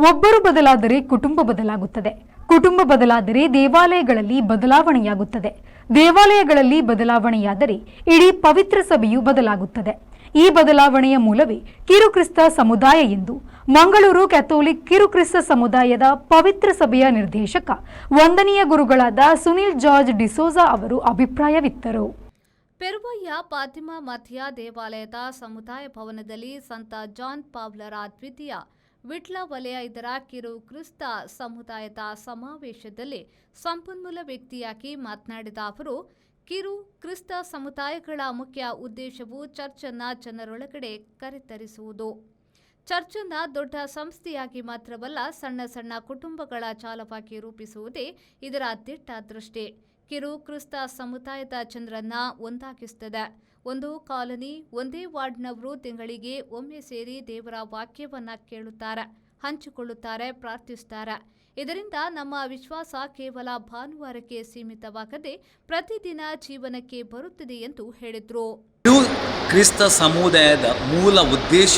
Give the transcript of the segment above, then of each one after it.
ಒಬ್ಬರು ಬದಲಾದರೆ ಕುಟುಂಬ ಬದಲಾಗುತ್ತದೆ. ಕುಟುಂಬ ಬದಲಾದರೆ ದೇವಾಲಯಗಳಲ್ಲಿ ಬದಲಾವಣೆಯಾಗುತ್ತದೆ. ದೇವಾಲಯಗಳಲ್ಲಿ ಬದಲಾವಣೆಯಾದರೆ ಇಡೀ ಪವಿತ್ರ ಸಭೆಯು ಬದಲಾಗುತ್ತದೆ. ಈ ಬದಲಾವಣೆಯ ಮೂಲವೇ ಕಿರುಕ್ರಿಸ್ತ ಸಮುದಾಯ ಎಂದು ಮಂಗಳೂರು ಕ್ಯಾಥೋಲಿಕ್ ಕಿರುಕ್ರಿಸ್ತ ಸಮುದಾಯದ ಪವಿತ್ರ ಸಭೆಯ ನಿರ್ದೇಶಕ ವಂದನೀಯ ಗುರುಗಳಾದ ಸುನಿಲ್ ಜಾರ್ಜ್ ಡಿಸೋಜಾ ಅವರು ಅಭಿಪ್ರಾಯವಿತ್ತರು. ಪೆರುವಯ್ಯ ಫಾತಿಮಾ ಮಥಿಯಾ ದೇವಾಲಯದ ಸಮುದಾಯ ಭವನದಲ್ಲಿ ಸಂತ ಜಾನ್ ಪಾವ್ಲರ ದ್ವಿತೀಯ ವಿಟ್ಲ ವಲಯ ಇದರ ಕಿರು ಕ್ರಿಸ್ತ ಸಮುದಾಯದ ಸಮಾವೇಶದಲ್ಲಿ ಸಂಪನ್ಮೂಲ ವ್ಯಕ್ತಿಯಾಗಿ ಮಾತನಾಡಿದ ಅವರು, ಕಿರು ಕ್ರಿಸ್ತ ಸಮುದಾಯಗಳ ಮುಖ್ಯ ಉದ್ದೇಶವು ಚರ್ಚನ್ನು ಜನರೊಳಗಡೆ ಕರೆತರಿಸುವುದು. ಚರ್ಚನ್ನು ದೊಡ್ಡ ಸಂಸ್ಥೆಯಾಗಿ ಮಾತ್ರವಲ್ಲ, ಸಣ್ಣ ಸಣ್ಣ ಕುಟುಂಬಗಳ ಜಾಲವಾಗಿ ರೂಪಿಸುವುದೇ ಇದರ ದಿಟ್ಟ ದೃಷ್ಟಿ. ಕಿರು ಕ್ರಿಸ್ತ ಸಮುದಾಯದ ಜನರನ್ನ ಒಂದಾಗಿಸುತ್ತದೆ. ಒಂದು ಕಾಲನಿ, ಒಂದೇ ವಾರ್ಡ್ನವರು ತಿಂಗಳಿಗೆ ಒಮ್ಮೆ ಸೇರಿ ದೇವರ ವಾಕ್ಯವನ್ನ ಕೇಳುತ್ತಾರೆ, ಹಂಚಿಕೊಳ್ಳುತ್ತಾರೆ, ಪ್ರಾರ್ಥಿಸುತ್ತಾರೆ. ಇದರಿಂದ ನಮ್ಮ ವಿಶ್ವಾಸ ಕೇವಲ ಭಾನುವಾರಕ್ಕೆ ಸೀಮಿತವಾಗದೆ ಪ್ರತಿದಿನ ಜೀವನಕ್ಕೆ ಬರುತ್ತದೆ ಎಂದು ಹೇಳಿದರು. ಕ್ರಿಸ್ತ ಸಮುದಾಯದ ಮೂಲ ಉದ್ದೇಶ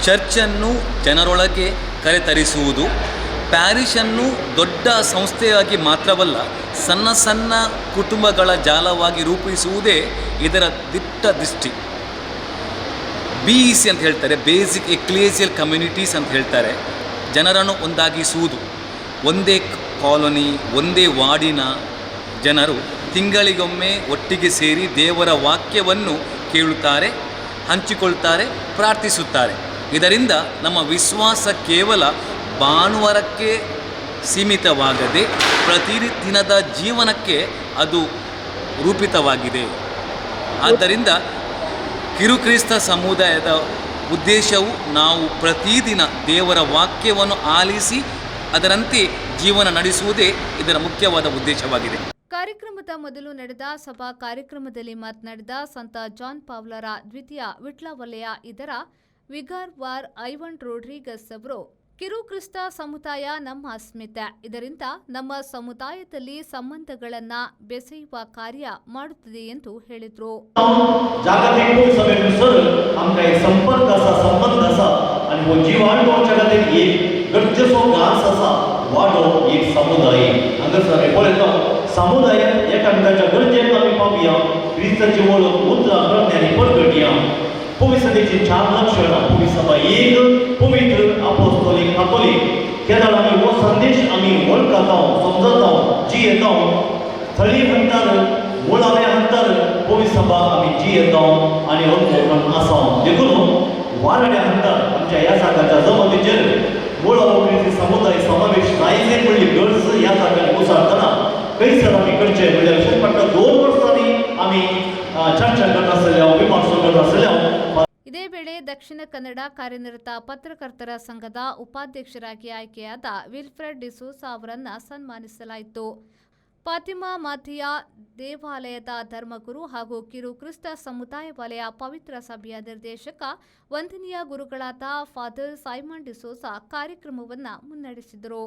ಚರ್ಚನ್ನು ಜನರೊಳಗೆ ಕರೆತರಿಸುವುದು. ಪ್ಯಾರಿಷನ್ನು ದೊಡ್ಡ ಸಂಸ್ಥೆಯಾಗಿ ಮಾತ್ರವಲ್ಲ, ಸಣ್ಣ ಸಣ್ಣ ಕುಟುಂಬಗಳ ಜಾಲವಾಗಿ ರೂಪಿಸುವುದೇ ಇದರ ದಿಟ್ಟ ದೃಷ್ಟಿ. BEC ಅಂತ ಹೇಳ್ತಾರೆ, ಬೇಸಿಕ್ ಎಕ್ಲೇಸಿಯಲ್ ಕಮ್ಯುನಿಟೀಸ್ ಅಂತ ಹೇಳ್ತಾರೆ. ಜನರನ್ನು ಒಂದಾಗಿಸುವುದು. ಒಂದೇ ಕಾಲೋನಿ, ಒಂದೇ ವಾರ್ಡಿನ ಜನರು ತಿಂಗಳಿಗೊಮ್ಮೆ ಒಟ್ಟಿಗೆ ಸೇರಿ ದೇವರ ವಾಕ್ಯವನ್ನು ಕೇಳುತ್ತಾರೆ, ಹಂಚಿಕೊಳ್ತಾರೆ, ಪ್ರಾರ್ಥಿಸುತ್ತಾರೆ. ಇದರಿಂದ ನಮ್ಮ ವಿಶ್ವಾಸ ಕೇವಲ ಭಾನುವಾರಕ್ಕೆ ಸೀಮಿತವಾಗದೆ ಪ್ರತಿದಿನದ ಜೀವನಕ್ಕೆ ಅದು ರೂಪಿತವಾಗಿದೆ. ಆದ್ದರಿಂದ ಕಿರುಕ್ರಿಸ್ತ ಸಮುದಾಯದ ಉದ್ದೇಶವು ನಾವು ಪ್ರತಿದಿನ ದೇವರ ವಾಕ್ಯವನ್ನು ಆಲಿಸಿ ಅದರಂತೆ ಜೀವನ ನಡೆಸುವುದೇ ಇದರ ಮುಖ್ಯವಾದ ಉದ್ದೇಶವಾಗಿದೆ. ಕಾರ್ಯಕ್ರಮದ ಮೊದಲು ನಡೆದ ಸಭಾ ಕಾರ್ಯಕ್ರಮದಲ್ಲಿ ಮಾತನಾಡಿದ ಸಂತ ಜಾನ್ ಪಾವ್ಲರ ದ್ವಿತೀಯ ವಿಟ್ಲ ವಲಯ ಇದರ ವಿಗಾರ್ ವಾರ್ ಐವನ್ ರೋಡ್ರಿಗಸ್ ಅವರು, ಕಿರು ಕ್ರಿಸ್ತ ಸಮುದಾಯ ನಮ್ಮ ಅಸ್ಮಿತೆ. ಇದರಿಂದ ನಮ್ಮ ಸಮುದಾಯದಲ್ಲಿ ಸಂಬಂಧಗಳನ್ನ ಬೆಸೆಯುವ ಕಾರ್ಯ ಮಾಡುತ್ತದೆ ಎಂದು ಹೇಳಿದರು. जागतिक सभेनुसार आमकां एक संपर्क आसा, संबंध आसा आनी हो जीवाणू जगातील एक गरजेचो घास आसा, वाडो एक समुदाय. हांगासर पळयता समुदायात एकामेकांच्या गरजेक आमी पावया, क्रिस्ताची वळख मुद्रा प्रज्ञानी परगटया. पवित्रतेची 4 लक्षणां, पवित्र सभा एक पवित्र अपोस्तोलिक कातोलीक. केदार आमी हो संदेश आमी वळखता, समजता, जियेता. थळी म्हणटार, मुळावे म्हणटार पवित्र सभा आमी जियेता आनी अनुभवून आसा. देखून वारड्या म्हणटार आमच्या ह्या जागांच्या जमतीचेर मुळावो क्रिस्ती समुदाय समावेश जायचे म्हणली गरज ह्या जागांनी उसळटना खंयसर आमी करचें म्हणल्यार अशें पडटा. 2 वर्सांनी आमी चर्चा करनासल्या, विमर्शो करनासल्या. ಇದೇ ವೇಳೆ ದಕ್ಷಿಣ ಕನ್ನಡ ಕಾರ್ಯನಿರತ ಪತ್ರಕರ್ತರ ಸಂಘದ ಉಪಾಧ್ಯಕ್ಷರಾಗಿ ಆಯ್ಕೆಯಾದ ವಿಲ್ಫ್ರೆಡ್ ಡಿಸೋಸಾ ಅವರನ್ನ ಸನ್ಮಾನಿಸಲಾಯಿತು. ಫಾತಿಮಾ ಮಥಿಯಾ ದೇವಾಲಯದ ಧರ್ಮಗುರು ಹಾಗೂ ಕಿರು ಕ್ರಿಸ್ತ ಸಮುದಾಯ ವಲಯ ಪವಿತ್ರ ಸಭೆಯ ನಿರ್ದೇಶಕ ವಂದನೀಯ ಗುರುಗಳಾದ ಫಾದರ್ ಸೈಮನ್ ಡಿಸೋಸಾ ಕಾರ್ಯಕ್ರಮವನ್ನು ಮುನ್ನಡೆಸಿದರು.